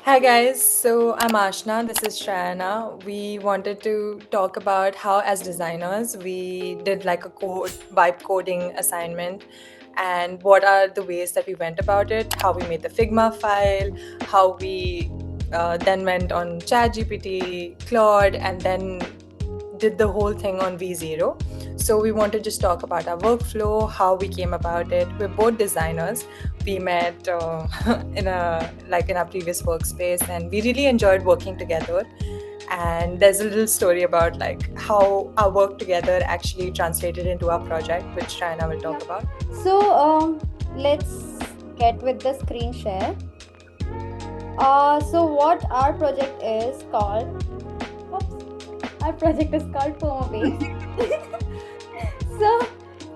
Hi guys, so I'm Ashna, this is Shayana. We wanted to talk about how, as designers, we did like a vibe coding assignment and what are the ways that we went about it, how we made the Figma file, how we then went on ChatGPT, Claude, and then did the whole thing on V0. So we want to just talk about our workflow, how we came about it. We're both designers. We met in our previous workspace, and we really enjoyed working together. And there's a little story about like how our work together actually translated into our project, which China will Yeah. talk about. Let's get with the screen share. So what our project is called, oops, our project is called FOMO Base. So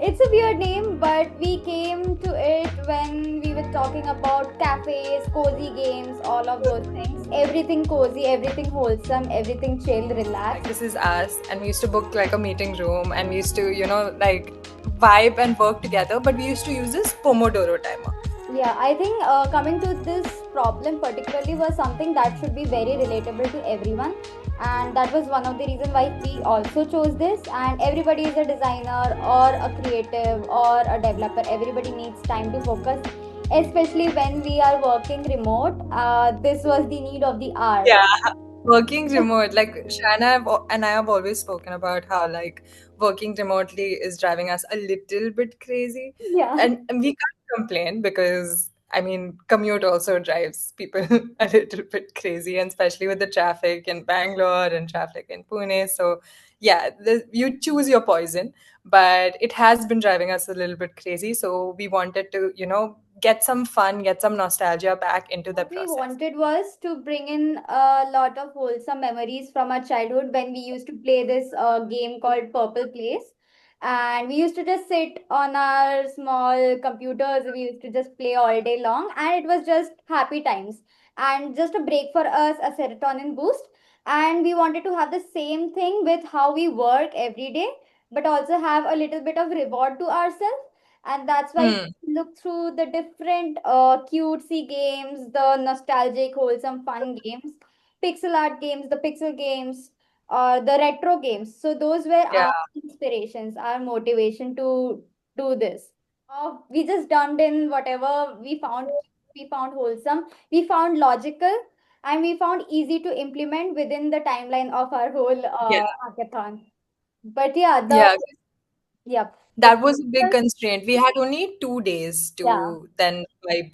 it's a weird name, but we came to it when we were talking about cafes, cozy games, all of those things. Everything cozy, everything wholesome, everything chill, Like relaxed. this is us, and we used to book like a meeting room, and we used to like vibe and work together. But we used to use this Pomodoro timer. Yeah, I think coming to this problem particularly was something that should be very relatable to everyone. And that was one of the reasons why we also chose this. And everybody is a designer or a creative or a developer. Everybody needs time to focus, especially when we are working remote. This was the need of the hour. Yeah, working remote. Like and I have always spoken about how like working remotely is driving us a little bit crazy, Yeah. and we can't complain because I mean commute also drives people a little bit crazy, and especially with the traffic in Bangalore and traffic in Pune. So yeah, you choose your poison, but it has been driving us a little bit crazy. So we wanted to get some fun, get some nostalgia back into the What we process. wanted was to bring in a lot of wholesome memories from our childhood when we used to play this game called Purple Place. And we used to just sit on our small computers. We used to just play all day long. And it was just happy times. And just a break for us, a serotonin boost. And we wanted to have the same thing with how we work every day, but also have a little bit of reward to ourselves. And that's why Hmm. look through the different cutesy games, the nostalgic, wholesome, fun games, pixel art games, the pixel games, the retro games. So those were Yeah. our inspirations, our motivation to do this. We just dumped in whatever we found. We found wholesome. We found logical. And we found easy to implement within the timeline of our whole Yeah. hackathon. But yeah, Yeah, yep, the that was a big constraint. We had only 2 days yeah. to then like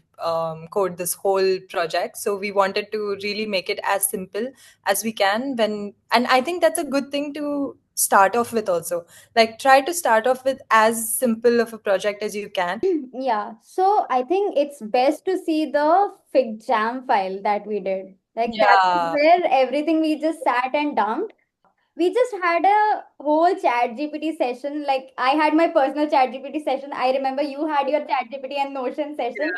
code this whole project. So we wanted to really make it as simple as we can and I think that's a good thing to start off with also. Like try to start off with as simple of a project as you can. Yeah, so I think it's best to see the Fig Jam file that we did. Like that is Yeah. where everything we just sat and dumped. We just had a whole chat GPT session. Like I had my personal chat GPT session. I remember you had your chat GPT and Notion session.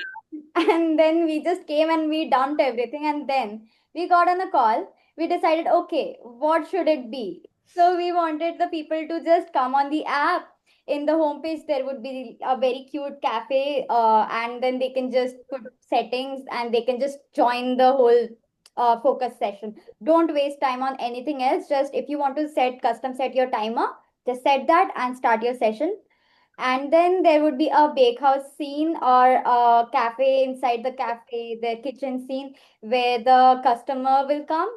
And then we just came and we dumped everything. And then we got on a call. We decided, okay, what should it be? So we wanted the people to just come on the app. In the homepage, there would be a very cute cafe, and then they can just put settings and they can just join the whole focus session. Don't waste time on anything else. Just if you want to custom set your timer, just set that and start your session. And then there would be a bakehouse scene or a cafe inside the cafe, the kitchen scene where the customer will come,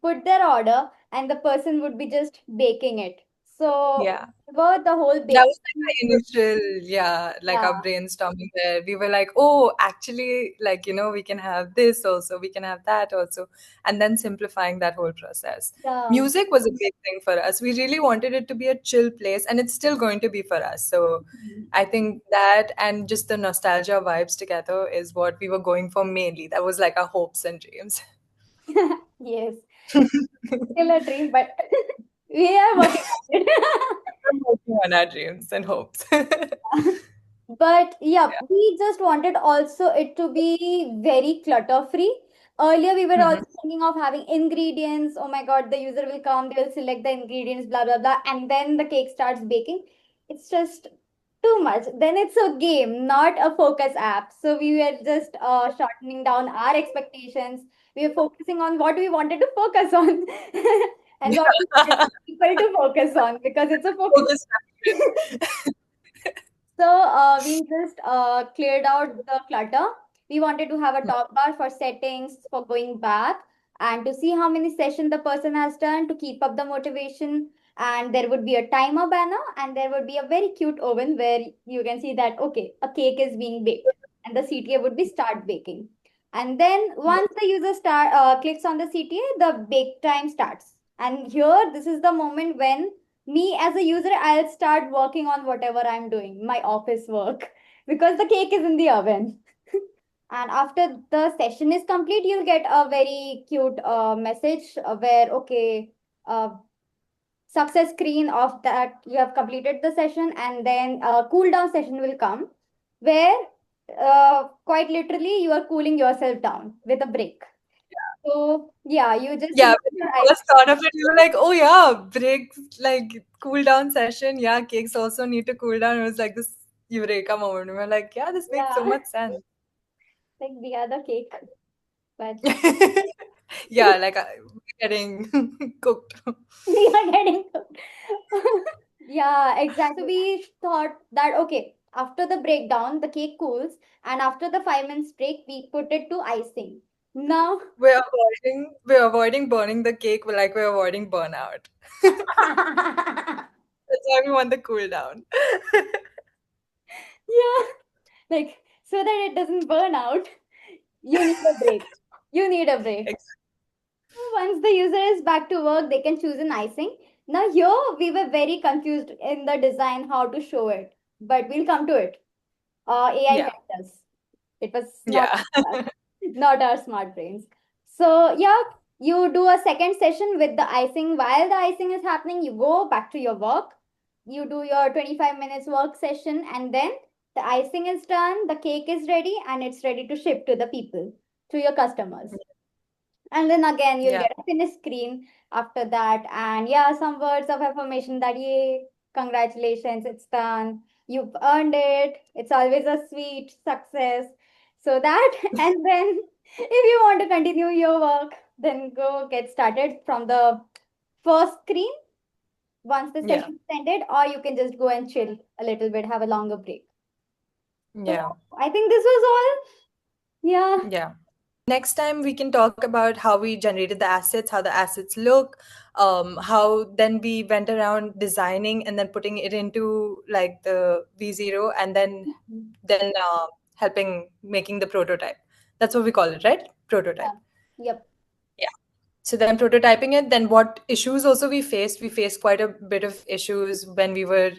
put their order, and the person would be just baking it. So, Yeah. about the whole That baking was like our initial, yeah, like our yeah. brainstorming there. We were like, oh, actually, like, we can have this also, we can have that also, and then simplifying that whole process. Yeah. Music was a big thing for us. We really wanted it to be a chill place, and it's still going to be for us. So I think that and just the nostalgia vibes together is what we were going for mainly. That was like our hopes and dreams. Yes. Still a dream, but we are working on it. We're working on our dreams and hopes. But yeah, Yeah. we just wanted also it to be very clutter free. Earlier, we were Mhm. also thinking of having ingredients. Oh my God, the user will come, they'll select the ingredients, blah, blah, blah. And then the cake starts baking. It's just, too much. Then it's a game, not a focus app. So we were just shortening down our expectations. We were focusing on what we wanted to focus on and what we wanted Yeah. people to focus on because it's a focus. Focus factor. So we just cleared out the clutter. We wanted to have a top bar for settings, for going back, and to see how many sessions the person has done to keep up the motivation. And there would be a timer banner, and there would be a very cute oven where you can see that, okay, a cake is being baked, and the CTA would be start baking. And then once the user clicks on the CTA, the bake time starts. And here, this is the moment when me as a user, I'll start working on whatever I'm doing, my office work, because the cake is in the oven. And after the session is complete, you'll get a very cute message where, okay, uh, success screen of that you have completed the session, and then a cool down session will come where quite literally you are cooling yourself down with a break. So, yeah, you just Yeah, use when your you ice. first thought of it, you were like, oh yeah, break, like cool down session. Yeah, cakes also need to cool down. It was like this eureka moment. We were like, yeah, this makes so Yeah, much sense. like we are the cake, but Yeah, like we're getting cooked. we are getting cooked. Yeah, exactly. So we thought that okay, after the breakdown, the cake cools, and after the 5 minutes break, we put it to icing. Now, We're avoiding burning the cake, but like we're avoiding burnout. yeah, That's why we want the cool down. like so that it doesn't burn out, you need a break. You need a break. Exactly. Once the user is back to work, they can choose an icing. Now, here we were very confused in the design how to show it, but we'll come to it. AI Yeah. helped us. It was not Yeah. us, not our smart brains. So, yeah, you do a second session with the icing. While the icing is happening, you go back to your work. You do your 25 minutes work session, and then the icing is done, the cake is ready, and it's ready to ship to the people, to your customers. And then again, you'll Yeah. get a finished screen after that. And yeah, some words of affirmation that, yay, congratulations, it's done. You've earned it. It's always a sweet success. So that, and then if you want to continue your work, then go get started from the first screen once the Yeah. session is ended, or you can just go and chill a little bit, have a longer break. So Yeah. I think this was all. Yeah. Yeah. Next time we can talk about how we generated the assets, how the assets look, how then we went around designing and then putting it into like the V0 and then helping making the prototype. That's what we call it, right? Yeah. Prototype. Yep. Yeah. So then prototyping it, then what issues also we faced? We faced quite a bit of issues when we were,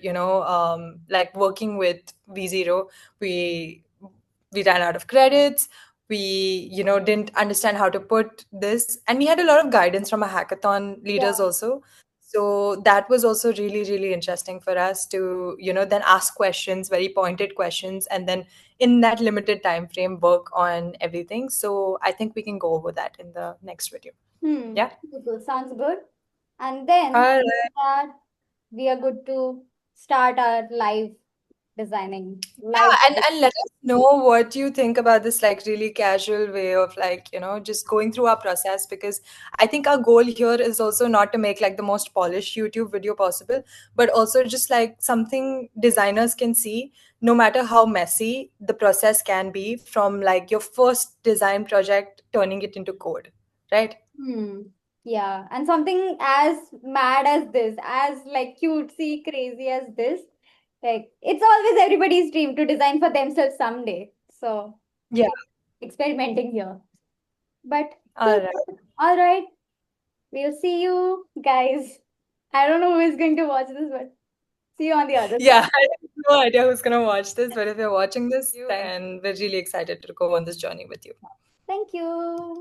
like working with V0. We we ran out of credits. We, didn't understand how to put this. And we had a lot of guidance from our hackathon leaders Yeah. also. So that was also really, really interesting for us to, then ask questions, very pointed questions, and then in that limited time frame work on everything. So I think we can go over that in the next video. Yeah. Cool. Sounds good. And then All after that, we are good to start our live designing. Yeah, Live. and let us know what you think about this like really casual way of like, just going through our process, because I think our goal here is also not to make like the most polished YouTube video possible, but also just like something designers can see no matter how messy the process can be from like your first design project turning it into code, right? Hmm. Yeah. And something as mad as this, as like cutesy, crazy as this, like it's always everybody's dream to design for themselves someday. So Yeah. experimenting here. But All cool. right. All right. We'll see you guys. I don't know who is going to watch this, but see you on the other Yeah, side. I have no idea who's gonna watch this, but if you're watching this, then we're really excited to go on this journey with you. Thank you.